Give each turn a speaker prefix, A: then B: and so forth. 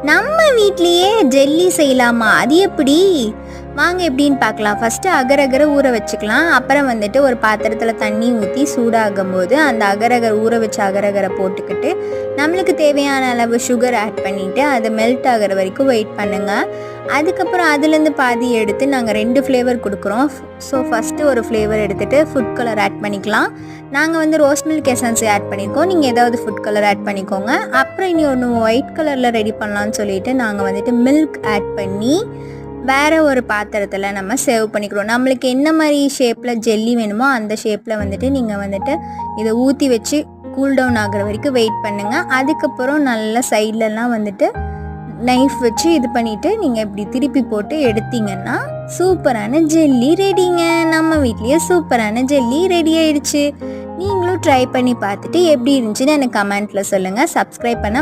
A: நம்ம வீட்லேயே ஜெல்லி செய்யலாமா? அது எப்படி? வாங்க எப்படின்னு பார்க்கலாம். ஃபஸ்ட்டு அகரகரை ஊற வச்சுக்கலாம். அப்புறம் வந்துட்டு ஒரு பாத்திரத்தில் தண்ணி ஊற்றி சூடாகும் போது அந்த அகரகரை ஊற வச்ச அகரகரை போட்டுக்கிட்டு நம்மளுக்கு தேவையான அளவு சுகர் ஆட் பண்ணிவிட்டு அது மெல்ட் ஆகிற வரைக்கும் வெயிட் பண்ணுங்கள். அதுக்கப்புறம் அதுலேருந்து பாதி எடுத்து நாங்கள் 2 ஃப்ளேவர் கொடுக்குறோம். ஸோ ஃபஸ்ட்டு ஒரு ஃப்ளேவர் எடுத்துகிட்டு ஃபுட் கலர் ஆட் பண்ணிக்கலாம். நாங்கள் வந்து ரோஸ் மில்க் எசன்ஸ் ஆட் பண்ணியிருக்கோம். நீங்கள் ஏதாவது ஃபுட் கலர் ஆட் பண்ணிக்கோங்க. அப்புறம் இனி ஒன்று ஒயிட் கலரில் ரெடி பண்ணலான்னு சொல்லிட்டு நாங்கள் வந்துட்டு மில்க் ஆட் பண்ணி வேறு ஒரு பாத்திரத்தில் நம்ம சேவ் பண்ணிக்கிறோம். நம்மளுக்கு என்ன மாதிரி ஷேப்பில் ஜெல்லி வேணுமோ அந்த ஷேப்பில் வந்துட்டு நீங்கள் வந்துட்டு இதை ஊற்றி வச்சு கூல்டவுன் ஆகிற வரைக்கும் வெயிட் பண்ணுங்கள். அதுக்கப்புறம் நல்லா சைட்லலாம் வந்துட்டு நைஃப் வச்சு இது பண்ணிவிட்டு நீங்கள் இப்படி திருப்பி போட்டு எடுத்தீங்கன்னா சூப்பரான ஜெல்லி ரெடிங்க. நம்ம வீட்லேயே சூப்பரான ஜெல்லி ரெடி ஆயிடுச்சு. நீங்களும் ட்ரை பண்ணி பார்த்துட்டு எப்படி இருந்துச்சுன்னு எனக்கு கமெண்ட்டில் சொல்லுங்கள். சப்ஸ்கிரைப் பண்ண